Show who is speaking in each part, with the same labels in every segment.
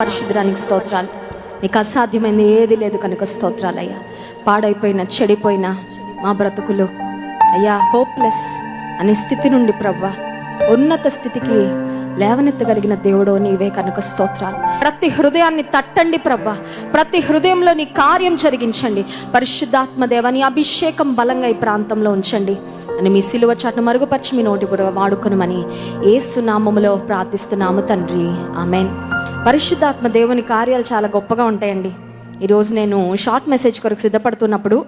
Speaker 1: పరిశుద్ధానికి స్తోత్రాలు. నీకు అసాధ్యమైంది ఏది లేదు కనుక స్తోత్రాలు అయ్యా. పాడైపోయిన చెడిపోయిన మా బ్రతుకులు అయ్యా హోప్లెస్ అనే స్థితి నుండి ప్రవ్వా ఉన్నత స్థితికి లేవనెత్తగలిగిన దేవుడో నీవే కనుక స్తోత్రాలు. ప్రతి హృదయాన్ని తట్టండి ప్రవ్వా, ప్రతి హృదయంలో నీ కార్యం జరిగించండి. పరిశుద్ధాత్మ దేవ నీ అభిషేకం బలంగా ఈ ప్రాంతంలో ఉంచండి అని మీ సిలువ చాటును మరుగుపరిచి మీ నోటి కూడా వాడుకొనమని యేసు నామములో ప్రార్థిస్తున్నాము తండ్రి, ఆమెన్. పరిశుద్ధాత్మ దేవుని కార్యాలు చాలా గొప్పగా ఉంటాయండి. ఈరోజు నేను షార్ట్ మెసేజ్ కొరకు సిద్ధపడుతున్నప్పుడు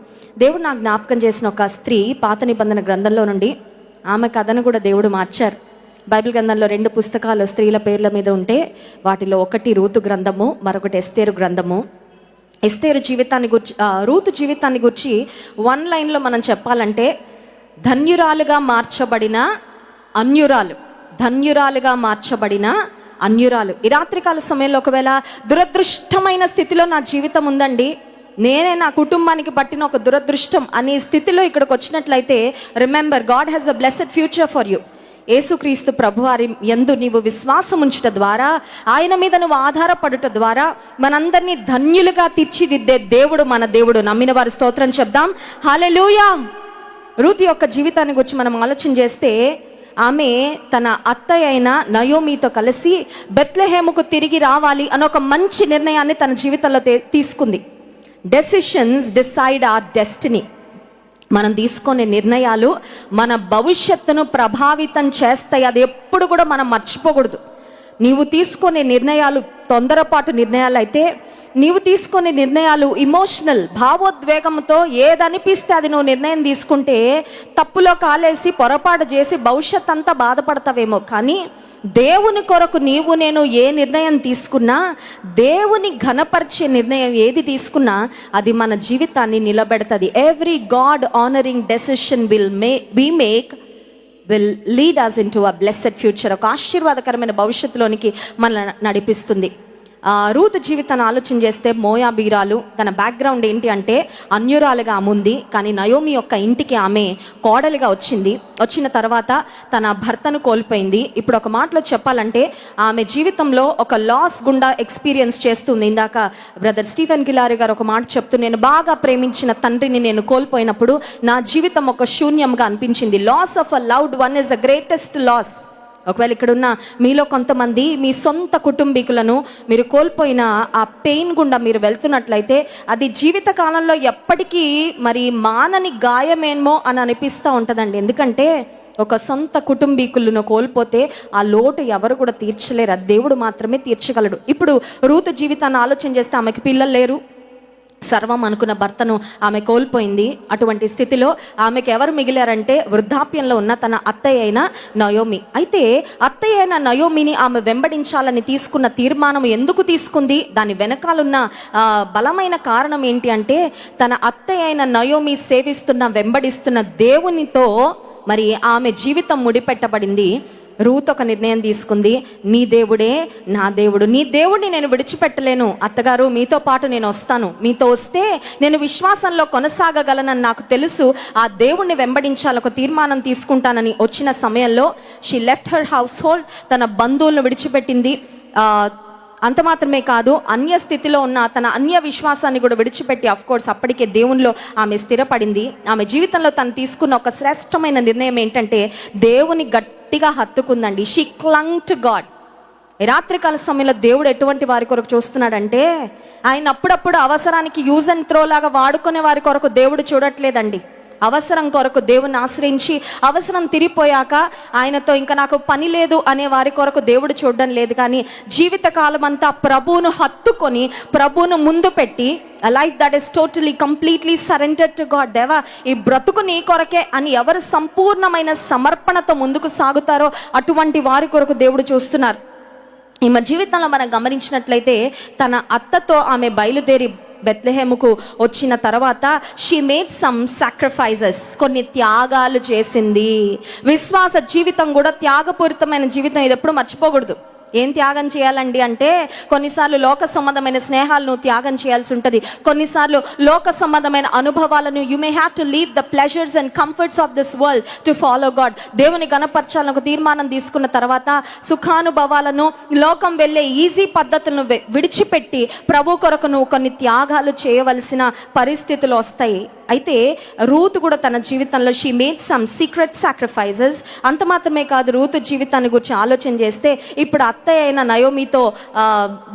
Speaker 1: దేవుడు నాకు జ్ఞాపకం చేసిన ఒక స్త్రీ పాత నిబంధన గ్రంథంలో నుండి ఆమె కథను కూడా దేవుడు మార్చారు. బైబిల్ గ్రంథంలో 2 పుస్తకాలు స్త్రీల పేర్ల మీద ఉంటే వాటిలో ఒకటి రూతు గ్రంథము, మరొకటి ఎస్తేరు గ్రంథము. ఎస్తేరు జీవితాన్ని గురించి, రూతు జీవితాన్ని గురించి 1 లైన్లో మనం చెప్పాలంటే ధన్యురాలుగా మార్చబడిన అన్యురాలు, ధన్యురాలుగా మార్చబడిన అన్యురాలు. ఈ రాత్రికాల సమయంలో ఒకవేళ దురదృష్టమైన స్థితిలో నా జీవితం ఉందండి, నేనే నా కుటుంబానికి పట్టిన ఒక దురదృష్టం అనే స్థితిలో ఇక్కడికి వచ్చినట్లయితే remember, God has a blessed future for you. యేసుక్రీస్తు ప్రభువారి యందు నీవు విశ్వాసం ఉంచుట ద్వారా, ఆయన మీద నువ్వు ఆధారపడుట ద్వారా మనందరినీ ధన్యులుగా తీర్చిదిద్దే దేవుడు మన దేవుడు. నమ్మిన వారి స్తోత్రం చెప్దాం, హల్లెలూయా. రూతు యొక్క జీవితాన్ని గురించి మనం ఆలోచన చేస్తే ఆమె తన అత్తయ్య అయిన నయోమితో కలిసి బెత్లెహేముకు తిరిగి రావాలి అని ఒక మంచి నిర్ణయాన్ని తన జీవితంలో తీసుకుంది. Decisions decide our destiny. మనం తీసుకునే నిర్ణయాలు మన భవిష్యత్తును ప్రభావితం చేస్తాయి. అది ఎప్పుడు కూడా మనం మర్చిపోకూడదు. నీవు తీసుకునే నిర్ణయాలు తొందరపాటు నిర్ణయాలు అయితే, నీవు తీసుకునే నిర్ణయాలు ఇమోషనల్ భావోద్వేగంతో ఏదనిపిస్తే అది నువ్వు నిర్ణయం తీసుకుంటే తప్పులో కాలేసి పొరపాటు చేసి భవిష్యత్ అంతా బాధపడతావేమో. కానీ దేవుని కొరకు నీవు నేను ఏ నిర్ణయం తీసుకున్నా, దేవుని ఘనపరిచే నిర్ణయం ఏది తీసుకున్నా అది మన జీవితాన్ని నిలబెడతది. Every God honouring decision will lead us into a blessed future. ఒక ఆశీర్వాదకరమైన భవిష్యత్తులోనికి మనల్ని నడిపిస్తుంది. రూతు జీవితాన్ని ఆలోచన చేస్తే మోయాబీరాలు, తన బ్యాక్గ్రౌండ్ ఏంటి అంటే అన్యురాలుగా ఆమె ఉంది. కానీ నయోమి యొక్క ఇంటికి ఆమె కోడలిగా వచ్చింది. వచ్చిన తర్వాత తన భర్తను కోల్పోయింది. ఇప్పుడు ఒక మాటలో చెప్పాలంటే ఆమె జీవితంలో ఒక లాస్ గుండా ఎక్స్పీరియన్స్ చేస్తుంది. ఇందాక బ్రదర్ స్టీఫెన్ కిలారి గారు ఒక మాట చెప్తూ, నేను బాగా ప్రేమించిన తండ్రిని నేను కోల్పోయినప్పుడు నా జీవితం ఒక శూన్యంగా అనిపించింది. Loss of a loved one is the greatest loss. ఒకవేళ ఇక్కడున్న మీలో కొంతమంది మీ సొంత కుటుంబీకులను మీరు కోల్పోయిన ఆ పెయిన్ గుండా మీరు వెళ్తున్నట్లయితే అది జీవిత కాలంలో ఎప్పటికీ మరి మానని గాయమేమో అని అనిపిస్తూ ఉంటుందండి. ఎందుకంటే ఒక సొంత కుటుంబీకులను కోల్పోతే ఆ లోటు ఎవరు కూడా తీర్చలేరు, అది దేవుడు మాత్రమే తీర్చగలడు. ఇప్పుడు రూతు జీవితాన్ని ఆలోచన చేస్తే ఆమెకి పిల్లలు లేరు, సర్వం అనుకున్న భర్తను ఆమె కోల్పోయింది. అటువంటి స్థితిలో ఆమెకు ఎవరు మిగిలారంటే వృద్ధాప్యంలో ఉన్న తన అత్తయ్య అయిన నయోమి. అయితే అత్తయ్య అయిన నయోమిని ఆమె వెంబడించాలని తీసుకున్న తీర్మానం ఎందుకు తీసుకుంది, దాని వెనకాలన్న బలమైన కారణం ఏంటి అంటే తన అత్తయ్య అయిన నయోమి సేవిస్తున్న వెంబడిస్తున్న దేవునితో మరి ఆమె జీవితం ముడిపెట్టబడింది. రూత్ ఒక నిర్ణయం తీసుకుంది, నీ దేవుడే నా దేవుడు, నీ దేవుడిని నేను విడిచిపెట్టలేను. అత్తగారు మీతో పాటు నేను వస్తాను, మీతో వస్తే నేను విశ్వాసంలో కొనసాగగలనని నాకు తెలుసు, ఆ దేవుణ్ణి వెంబడించాలి, ఒక తీర్మానం తీసుకుంటానని వచ్చిన సమయంలో she left her house hold, తన బంధువులను విడిచిపెట్టింది. అంత మాత్రమే కాదు, అన్య స్థితిలో ఉన్న తన అన్య విశ్వాసాన్ని కూడా విడిచిపెట్టి అఫ్కోర్స్ అప్పటికే దేవునిలో ఆమె స్థిరపడింది. ఆమె జీవితంలో తను తీసుకున్న ఒక శ్రేష్టమైన నిర్ణయం ఏంటంటే దేవుని గట్టిగా హత్తుకుందండి. She clung to God. రాత్రికాల సమయంలో దేవుడు ఎటువంటి వారి కొరకు చూస్తున్నాడంటే ఆయన అప్పుడప్పుడు అవసరానికి యూజ్ అండ్ త్రో లాగా వాడుకునే వారి కొరకు దేవుడు చూడట్లేదండి. అవసరం కొరకు దేవుని ఆశ్రయించి అవసరం తిరిగిపోయాక ఆయనతో ఇంకా నాకు పని లేదు అనే వారి కొరకు దేవుడు చూడడం లేదు. కానీ జీవితకాలం అంతా ప్రభువును హత్తుకొని ప్రభువును ముందు పెట్టి a life that is totally completely surrendered to God. దేవా ఈ బ్రతుకు నీ కొరకే అని ఎవరు సంపూర్ణమైన సమర్పణతో ముందుకు సాగుతారో అటువంటి వారి కొరకు దేవుడు చూస్తున్నారు. ఈమె జీవితంలో మనం గమనించినట్లయితే తన అత్తతో ఆమె బయలుదేరి బెత్లెహేముకు వచ్చిన తర్వాత షీ మేడ్ సమ్ సాక్రిఫైజెస్, కొన్ని త్యాగాలు చేసింది. విశ్వాస జీవితం కూడా త్యాగపూరితమైన జీవితం, ఇది ఎప్పుడు మర్చిపోకూడదు. ఏం త్యాగం చేయాలండి అంటే, కొన్నిసార్లు లోక సంబంధమైన స్నేహాలను త్యాగం చేయాల్సి ఉంటుంది. కొన్నిసార్లు లోక సంబంధమైన అనుభవాలను you may have to leave the pleasures and comforts of this world to follow God. దేవుని గణపరచాలని ఒక తీర్మానం తీసుకున్న తర్వాత సుఖానుభవాలను, లోకం వెళ్ళే ఈజీ పద్ధతులను విడిచిపెట్టి ప్రభు కొరకు నువ్వు కొన్ని త్యాగాలు చేయవలసిన పరిస్థితులు వస్తాయి. అయితే రూత్ కూడా తన జీవితంలో she made some secret sacrifices. అంత మాత్రమే కాదు, రూత్ జీవితాన్ని గురించి ఆలోచన చేస్తే ఇప్పుడు అత్తయ్య అయిన నయోమితో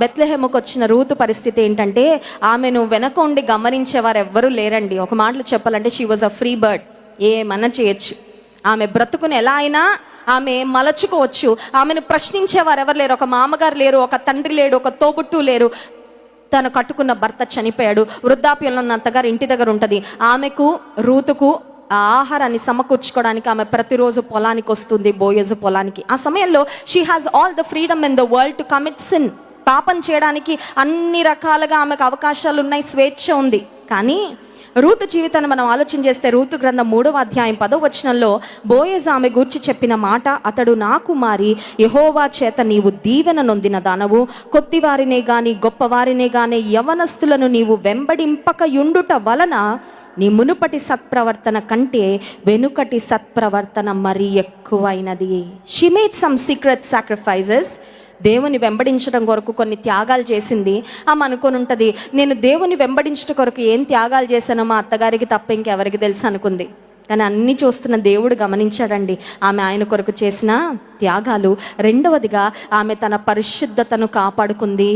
Speaker 1: బెత్లెహేముకు వచ్చిన రూత్ పరిస్థితి ఏంటంటే, ఆమెను వెనక ఉండి గమనించేవారు ఎవ్వరూ లేరండి. ఒక మాటలో చెప్పాలంటే she was a free bird. ఏమన్నా చేయొచ్చు, ఆమె బ్రతుకుని ఎలా అయినా ఆమె మలచుకోవచ్చు. ఆమెను ప్రశ్నించేవారు ఎవరు లేరు. ఒక మామగారు లేరు, ఒక తండ్రి లేడు, ఒక తోబుట్టు లేరు. తను కట్టుకున్న భర్త చనిపోయాడు. వృద్ధాప్యంలో ఉన్న అత్తగారు ఇంటి దగ్గర ఉంటుంది. ఆమెకు, రూతుకు ఆ ఆహారాన్ని సమకూర్చుకోవడానికి ఆమె ప్రతిరోజు పొలానికి వస్తుంది, బోయజు పొలానికి. ఆ సమయంలో she has all the freedom in the world to commit sin. పాపం చేయడానికి అన్ని రకాలుగా ఆమెకు అవకాశాలు ఉన్నాయి, స్వేచ్ఛ ఉంది. కానీ రూతు జీవితాన్ని మనం ఆలోచన చేస్తే, రూతు గ్రంథం 3వ అధ్యాయం 10వ వచనంలో బోయజు ఆమె గూర్చి చెప్పిన మాట, అతడు నా కుమారి, యెహోవా చేత నీవు దీవెన నొందిన దానవు, కొద్దివారినే గాని గొప్పవారినే గాని యవనస్తులను నీవు వెంబడింపక యుండుట వలన నీ మునుపటి సత్ప్రవర్తన కంటే వెనుకటి సత్ప్రవర్తన మరి ఎక్కువైనది. She made some secret sacrifices. దేవుని వెంబడించడం కొరకు కొన్ని త్యాగాలు చేసింది. ఆమె అనుకొని ఉంటుంది, నేను దేవుని వెంబడించడం కొరకు ఏం త్యాగాలు చేశానో మా అత్తగారికి తప్ప ఇంకెవరికి తెలుసు అనుకుంది. కానీ అన్నీ చూస్తున్న దేవుడు గమనించాడండి ఆమె ఆయన కొరకు చేసిన త్యాగాలు. రెండవదిగా ఆమె తన పరిశుద్ధతను కాపాడుకుంది.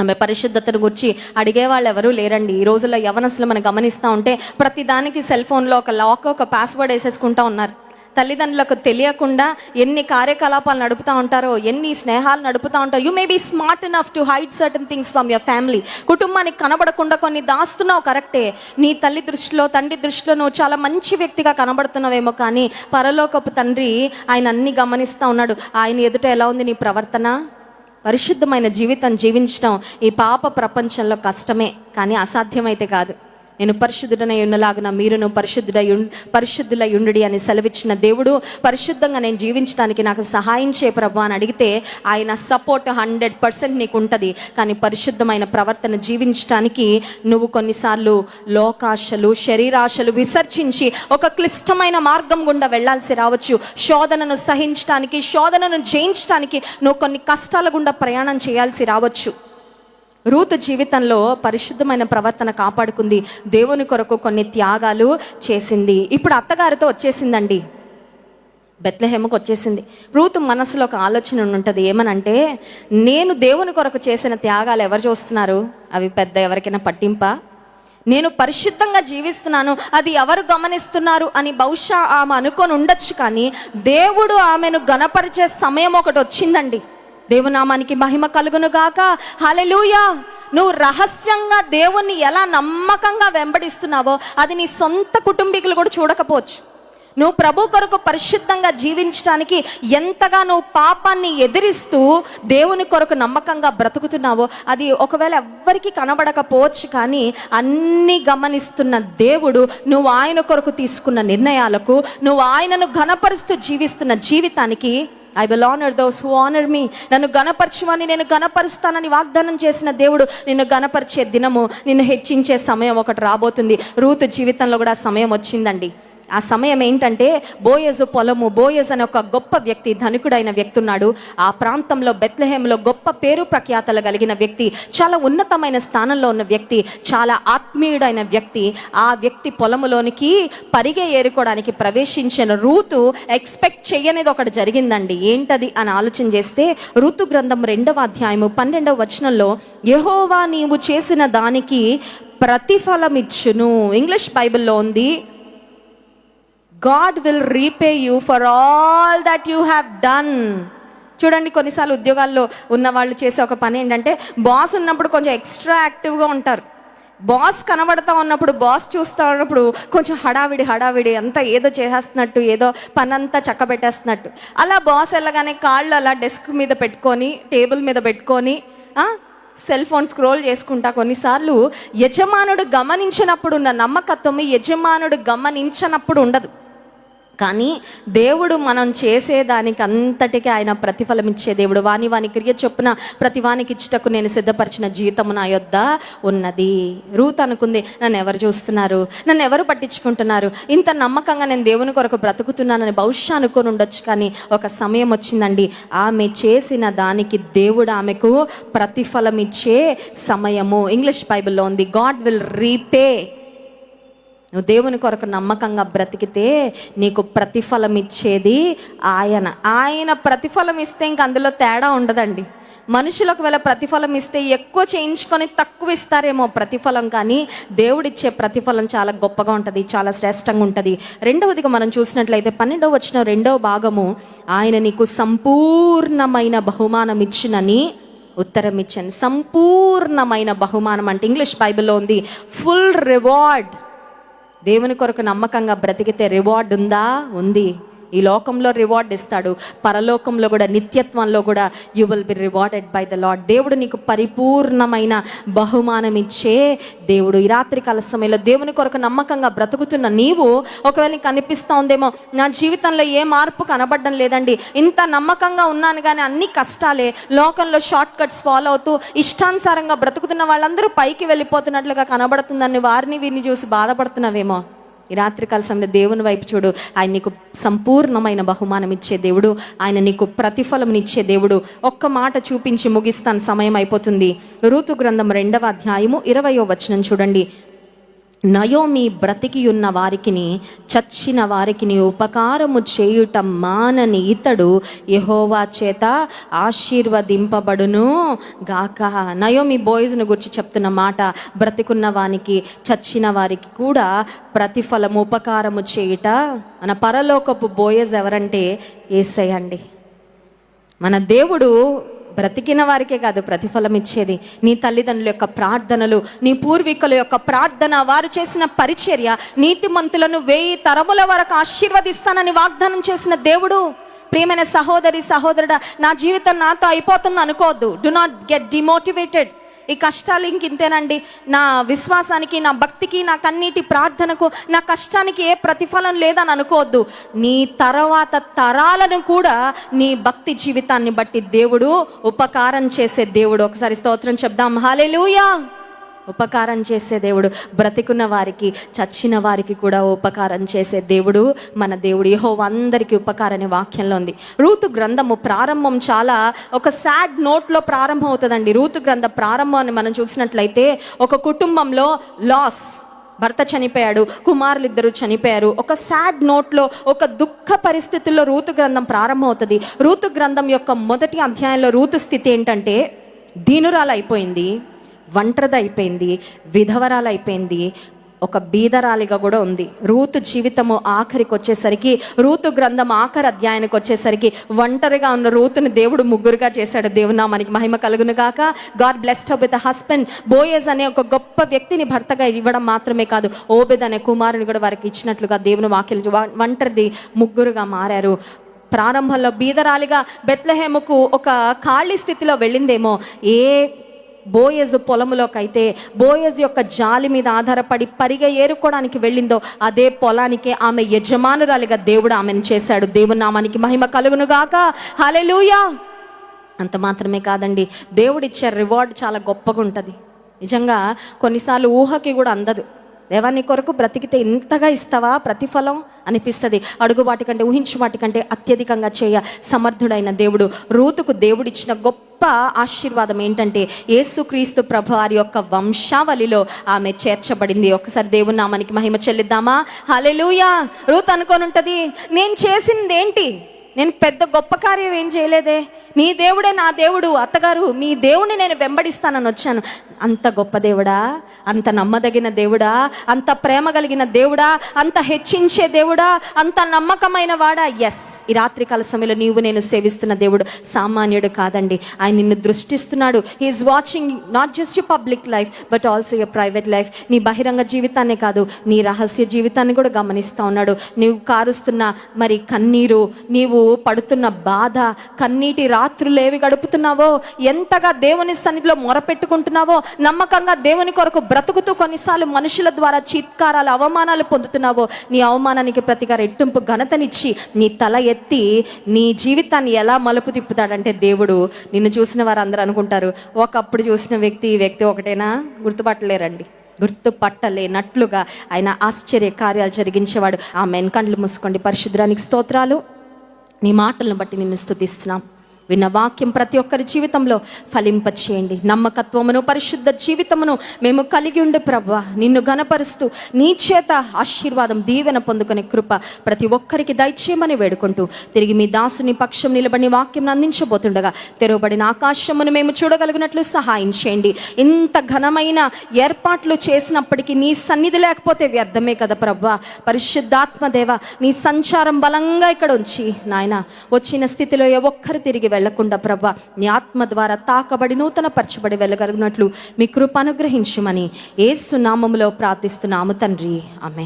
Speaker 1: ఆమె పరిశుద్ధతను గురించి అడిగేవాళ్ళు ఎవరూ లేరండి. ఈ రోజుల్లో యవనస్తులు మనం గమనిస్తూ ఉంటే ప్రతి దానికి సెల్ ఫోన్లో ఒక లాక్, ఒక పాస్వర్డ్ వేసేసుకుంటూ ఉన్నారు. తల్లిదండ్రులకు తెలియకుండా ఎన్ని కార్యకలాపాలు నడుపుతూ ఉంటారో, ఎన్ని స్నేహాలు నడుపుతూ ఉంటారో. You may be smart enough to hide certain things from your family. కుటుంబానికి కనబడకుండా కొన్ని దాస్తున్నావు, కరెక్టే. నీ తల్లి దృష్టిలో, తండ్రి దృష్టిలో నువ్వు చాలా మంచి వ్యక్తిగా కనబడుతున్నావేమో, కానీ పరలోకపు తండ్రి ఆయన అన్ని గమనిస్తూ ఉన్నాడు. ఆయన ఎదుట ఎలా ఉంది నీ ప్రవర్తన? పరిశుద్ధమైన జీవితం జీవించడం ఈ పాప ప్రపంచంలో కష్టమే, కానీ అసాధ్యమైతే కాదు. నేను పరిశుద్ధుడనై ఉన్నలాగున మీరును పరిశుద్ధులై ఉండుడి అని సెలవిచ్చిన దేవుడు, పరిశుద్ధంగా నేను జీవించడానికి నాకు సహాయం చేయ ప్రభు అని అడిగితే ఆయన సపోర్ట్ 100% నీకు ఉంటుంది. కానీ పరిశుద్ధమైన ప్రవర్తన జీవించడానికి నువ్వు కొన్నిసార్లు లోకాశలు, శరీరాశలు విసర్జించి ఒక క్లిష్టమైన మార్గం గుండా వెళ్లాల్సి రావచ్చు. శోధనను సహించడానికి, శోధనను జయించడానికి నువ్వు కొన్ని కష్టాల గుండా ప్రయాణం చేయాల్సి రావచ్చు. రూతు జీవితంలో పరిశుద్ధమైన ప్రవర్తన కాపాడుకుంది, దేవుని కొరకు కొన్ని త్యాగాలు చేసింది. ఇప్పుడు అత్తగారితో వచ్చేసిందండి, బెత్లెహేముకు వచ్చేసింది. రూతు మనసులో ఒక ఆలోచన ఉంటుంది, ఏమనంటే నేను దేవుని కొరకు చేసిన త్యాగాలు ఎవరు చూస్తున్నారు? అవి పెద్ద ఎవరికైనా పట్టింపా? నేను పరిశుద్ధంగా జీవిస్తున్నాను, అది ఎవరు గమనిస్తున్నారు అని బహుశా ఆమె అనుకొని ఉండొచ్చు. కానీ దేవుడు ఆమెను గణపరిచే సమయం ఒకటి వచ్చిందండి. దేవునామానికి మహిమ కలుగును గాక. హల్లెలూయా. నువ్వు రహస్యంగా దేవుణ్ణి ఎలా నమ్మకంగా వెంబడిస్తున్నావో అది నీ సొంత కుటుంబీకులు కూడా చూడకపోవచ్చు. నువ్వు ప్రభు కొరకు పరిశుద్ధంగా జీవించడానికి ఎంతగా నువ్వు పాపాన్ని ఎదిరిస్తూ దేవుని కొరకు నమ్మకంగా బ్రతుకుతున్నావో అది ఒకవేళ ఎవ్వరికి కనబడకపోవచ్చు. కానీ అన్నీ గమనిస్తున్న దేవుడు నువ్వు ఆయన కొరకు తీసుకున్న నిర్ణయాలకు, నువ్వు ఆయనను ఘనపరుస్తూ జీవిస్తున్న జీవితానికి I will honour those who honour me. నన్ను గణపరచువని నేను గణపరుస్తానని వాగ్దానం చేసిన దేవుడు నిన్ను గణపరిచే దినము, నిన్ను హెచ్చించే సమయం ఒకటి రాబోతుంది. రూతు జీవితంలో కూడా సమయం వచ్చిందండి. ఆ సమయం ఏంటంటే బోయజు పొలము. బోయజ్ అనే ఒక గొప్ప వ్యక్తి, ధనికుడైన వ్యక్తి ఉన్నాడు. ఆ ప్రాంతంలో బెత్లెహేంలో గొప్ప పేరు ప్రఖ్యాతలు కలిగిన వ్యక్తి, చాలా ఉన్నతమైన స్థానంలో ఉన్న వ్యక్తి, చాలా ఆత్మీయుడైన వ్యక్తి. ఆ వ్యక్తి పొలములోనికి పరిగె ఏరుకోవడానికి ప్రవేశించిన రూతు ఎక్స్పెక్ట్ చేయనిది ఒకటి జరిగిందండి. ఏంటది అని ఆలోచన చేస్తే రూతు గ్రంథం 2వ అధ్యాయము 12వ వచనంలో, యెహోవా నీవు చేసిన దానికి ప్రతిఫలమిచ్చును. ఇంగ్లీష్ బైబిల్లో ఉంది, God will repay you for all that you have done. చూడండి, కొన్నిసార్లు ఉద్యోగాల్లో ఉన్న వాళ్ళు చేసే ఒక పని ఏంటంటే, బాస్ ఉన్నప్పుడు కొంచెం ఎక్స్ట్రా యాక్టివ్గా ఉంటారు. బాస్ కనబడతా ఉన్నప్పుడు, బాస్ చూస్తూ ఉన్నప్పుడు కొంచెం హడావిడి అంతా ఏదో చేసేస్తున్నట్టు, ఏదో పనంతా చక్కబెట్టేస్తున్నట్టు. అలా బాస్ వెళ్ళగానే కాళ్ళు అలా డెస్క్ మీద పెట్టుకొని, టేబుల్ మీద పెట్టుకొని సెల్ ఫోన్ స్క్రోల్ చేసుకుంటా. కొన్నిసార్లు యజమానుడు గమనించినప్పుడు ఉన్న నమ్మకత్వం యజమానుడు గమనించనప్పుడు ఉండదు. కానీ దేవుడు మనం చేసేదానికి అంతటికీ ఆయన ప్రతిఫలం ఇచ్చే దేవుడు. వాని క్రియ చొప్పున ప్రతి వానికి ఇచ్చుటకు నేను సిద్ధపరిచిన జీతము నా యొద్ద ఉన్నది. రూత్ అనుకుంది, నన్ను ఎవరు చూస్తున్నారు, నన్ను ఎవరు పట్టించుకుంటున్నారు, ఇంత నమ్మకంగా నేను దేవుని కొరకు బ్రతుకుతున్నానని బహుశా అనుకొని ఉండొచ్చు. కానీ ఒక సమయం వచ్చిందండి, ఆమె చేసిన దానికి దేవుడు ఆమెకు ప్రతిఫలం ఇచ్చే సమయము. ఇంగ్లీష్ బైబిల్లో ఉంది, గాడ్ విల్ రీపే. నువ్వు దేవుని కొరకు నమ్మకంగా బ్రతికితే నీకు ప్రతిఫలం ఇచ్చేది ఆయన ప్రతిఫలం ఇస్తే ఇంక అందులో తేడా ఉండదండి. మనుషులకు ఒకవేళ ప్రతిఫలం ఇస్తే ఎక్కువ చేయించుకొని తక్కువ ఇస్తారేమో ప్రతిఫలం, కానీ దేవుడిచ్చే ప్రతిఫలం చాలా గొప్పగా ఉంటుంది, చాలా శ్రేష్టంగా ఉంటుంది. రెండవదిగా మనం చూసినట్లయితే 12వ వచనం 2వ భాగము, ఆయన నీకు సంపూర్ణమైన బహుమానం ఇచ్చినని ఉత్తరం ఇచ్చాను. సంపూర్ణమైన బహుమానం అంటే ఇంగ్లీష్ బైబిల్లో ఉంది ఫుల్ రివార్డ్. దేవుని కొరకు నమ్మకంగా బ్రతికితే రివార్డ్ ఉందా? ఉంది. ఈ లోకంలో రివార్డ్ ఇస్తాడు, పరలోకంలో కూడా, నిత్యత్వంలో కూడా you will be rewarded by the lord. దేవుడు నీకు పరిపూర్ణమైన బహుమానం ఇచ్చే దేవుడు. ఈ రాత్రి కాల సమయంలో దేవుని కొరకు నమ్మకంగా బ్రతుకుతున్న నీవు ఒకవేళ నీకు అనిపిస్తూ ఉందేమో, నా జీవితంలో ఏ మార్పు కనబడడం లేదండి, ఇంత నమ్మకంగా ఉన్నాను కానీ అన్ని కష్టాలే, లోకంలో షార్ట్ కట్స్ ఫాలో అవుతూ ఇష్టానుసారంగా బ్రతుకుతున్న వాళ్ళందరూ పైకి వెళ్ళిపోతున్నట్లుగా కనబడుతుందని వారిని వీరిని చూసి బాధపడుతున్నావేమో. ఈ రాత్రికాల సమయంలో దేవుని వైపు చూడు. ఆయన నీకు సంపూర్ణమైన బహుమానం ఇచ్చే దేవుడు, ఆయన నీకు ప్రతిఫలం ఇచ్చే దేవుడు. ఒక్క మాట చూపించి ముగిస్తాను, సమయం అయిపోతుంది. రూతు గ్రంథం 2వ అధ్యాయము 20వ వచనం చూడండి. నయోమి బ్రతికి ఉన్న వారికిని చచ్చిన వారికిని ఉపకారము చేయుట మానని ఇతడు యెహోవా చేత ఆశీర్వదింపబడును గాక. నయోమి బోయజ్ను గురించి చెప్తున్న మాట, బ్రతికున్న వానికి చచ్చిన వారికి కూడా ప్రతిఫలము ఉపకారము చేయుట. మన పరలోకపు బోయజ్ ఎవరంటే యేసయ్య అండి. మన దేవుడు బ్రతికిన వారికే కాదు ప్రతిఫలం ఇచ్చేది. నీ తల్లిదండ్రుల యొక్క ప్రార్థనలు, నీ పూర్వీకుల యొక్క ప్రార్థన, వారు చేసిన పరిచర్య, నీతిమంతులను 1000 తరముల వరకు ఆశీర్వదిస్తానని వాగ్దానం చేసిన దేవుడు. ప్రియమైన సహోదరి సహోదరుడా, నా జీవితం నాతో అయిపోతుంది అనుకోవద్దు. Do not get demotivated. ఈ కష్టాలు ఇంతేనండి, నా విశ్వాసానికి, నా భక్తికి, నా కన్నీటి ప్రార్థనకు, నా కష్టానికి ఏ ప్రతిఫలం లేదని అనుకోవద్దు. నీ తర్వాత తరాలను కూడా నీ భక్తి జీవితాన్ని బట్టి దేవుడు ఉపకారం చేసే దేవుడు. ఒకసారి స్తోత్రం చెప్దాం, హల్లెలూయా. ఉపకారం చేసే దేవుడు, బ్రతికున్న వారికి చచ్చిన వారికి కూడా ఉపకారం చేసే దేవుడు మన దేవుడు. యెహోవా అందరికీ ఉపకారం అనే వాక్యంలో ఉంది. రూతు గ్రంథము ప్రారంభం చాలా ఒక సాడ్ నోట్లో ప్రారంభం అవుతుందండి. రూతు గ్రంథ ప్రారంభాన్ని మనం చూసినట్లయితే ఒక కుటుంబంలో లాస్, భర్త చనిపోయాడు, కుమారులు 2 చనిపోయారు. ఒక సాడ్ నోట్లో, ఒక దుఃఖ పరిస్థితుల్లో రూతు గ్రంథం ప్రారంభం అవుతుంది. రూతు గ్రంథం యొక్క మొదటి అధ్యాయంలో రూతు స్థితి ఏంటంటే దీనురాలు అయిపోయింది, ఒంటరిది అయిపోయింది, విధవరాలు అయిపోయింది, ఒక బీదరాలిగా కూడా ఉంది. రూతు జీవితము ఆఖరికి వచ్చేసరికి, రూతు గ్రంథం ఆఖరి అధ్యాయానికి వచ్చేసరికి ఒంటరిగా ఉన్న రూతుని దేవుడు 3గా చేశాడు. దేవుని నామానికి మహిమ కలుగును గాక. God blessed her with husband. Boaz అనే ఒక గొప్ప వ్యక్తిని భర్తగా ఇవ్వడం మాత్రమే కాదు, ఓబెద్ అనే కుమారుని కూడా వారికి ఇచ్చినట్లుగా దేవుని వాక్యం. ఒంటరిది 3గా మారారు. ప్రారంభంలో బీదరాలిగా బెత్లెహేముకు ఒక ఖాళీ స్థితిలో వెళ్ళిందేమో. ఏ బోయజు పొలములోకైతే బోయజు యొక్క జాలి మీద ఆధారపడి పరిగె ఏరుకోవడానికి వెళ్ళిందో అదే పొలానికే ఆమె యజమానురాలిగా దేవుడు ఆమెను చేశాడు. దేవుని నామానికి మహిమ కలుగును గాక. హల్లెలూయా. అంత మాత్రమే కాదండి, దేవుడిచ్చే రివార్డ్ చాలా గొప్పగా ఉంటుంది. నిజంగా కొన్నిసార్లు ఊహకి కూడా అందదు. దేవా, నీ కొరకు బ్రతికితే ఇంతగా ఇస్తావా ప్రతిఫలం అనిపిస్తుంది. అడుగు వాటికంటే, ఊహించు వాటికంటే అత్యధికంగా చేయ సమర్థుడైన దేవుడు. రూతుకు దేవుడిచ్చిన గొప్ప ఆశీర్వాదం ఏంటంటే యేసుక్రీస్తు ప్రభు వారి యొక్క వంశావళిలో ఆమె చేర్చబడింది. ఒకసారి దేవుని నామానికి మహిమ చెల్లిద్దామా? హల్లెలూయా. రూత్ అనుకొని ఉంటుంది, నేను చేసింది ఏంటి, నేను పెద్ద గొప్ప కార్యం ఏం చేయలేదే, నీ దేవుడే నా దేవుడు, అత్తగారు మీ దేవుని నేను వెంబడిస్తానని వచ్చాను. అంత గొప్ప దేవుడా, అంత నమ్మదగిన దేవుడా, అంత ప్రేమ కలిగిన దేవుడా, అంత హెచ్చించే దేవుడా, అంత నమ్మకమైన వాడా? ఎస్, ఈ రాత్రికాల సమయంలో నీవు నేను సేవిస్తున్న దేవుడు సామాన్యుడు కాదండి. ఆయన నిన్ను దృష్టిస్తున్నాడు. He is watching not just your public life but also your private life. నీ బహిరంగ జీవితాన్నే కాదు, నీ రహస్య జీవితాన్ని కూడా గమనిస్తూ ఉన్నాడు. నీవు కారుస్తున్న మరి కన్నీరు, నీవు పడుతున్న బాధ, కన్నీటి రాత్రులు ఏవి గడుపుతున్నావో, ఎంతగా దేవుని సన్నిధిలో మొరపెట్టుకుంటున్నావో, నమ్మకంగా దేవుని కొరకు బ్రతుకుతూ కొన్నిసార్లు మనుషుల ద్వారా చీత్కారాలు, అవమానాలు పొందుతున్నావో, నీ అవమానానికి ప్రతిగా రెట్టింపు ఘనతనిచ్చి నీ తల ఎత్తి నీ జీవితాన్ని ఎలా మలుపు తిప్పుతాడంటే, దేవుడు నిన్ను చూసిన వారు అందరూ అనుకుంటారు, ఒకప్పుడు చూసిన వ్యక్తి ఈ వ్యక్తి ఒకటేనా, గుర్తుపట్టలేరండి. గుర్తుపట్టలేనట్లుగా ఆయన ఆశ్చర్య కార్యాలు జరిగించేవాడు. ఆమేన్. కళ్ళు మూసుకోండి. పరిశుద్ధానికి స్తోత్రాలు. నీ మాటలను బట్టి నిన్ను స్తుతిస్తున్నాం. విన్న వాక్యం ప్రతి ఒక్కరి జీవితంలో ఫలింపచేయండి. నమ్మకత్వమును, పరిశుద్ధ జీవితమును మేము కలిగి ఉండే ప్రభువా, నిన్ను ఘనపరుస్తూ నీ చేత ఆశీర్వాదం, దీవెన పొందుకునే కృప ప్రతి ఒక్కరికి దయచేయమని వేడుకుంటూ, తిరిగి మీ దాసుని పక్షం నిలబడి వాక్యం అందించబోతుండగా తెరవబడిన ఆకాశమును మేము చూడగలిగినట్లు సహాయం చేయండి. ఇంత ఘనమైన ఏర్పాట్లు చేసినప్పటికీ నీ సన్నిధి లేకపోతే వ్యర్థమే కదా ప్రభువా. పరిశుద్ధాత్మదేవ, నీ సంచారం బలంగా ఇక్కడ ఉంచి నాయన, వచ్చిన స్థితిలో ఏ ఒక్కరు తిరిగి వెళ్లకుండా ప్రభా, నీ ఆత్మ ద్వారా తాకబడి నూతన పరచబడి వెళ్ళగలిగినట్లు మీ కృప అనుగ్రహించమని యేసు నామములో ప్రార్థిస్తున్నాము తండ్రి. ఆమేన్.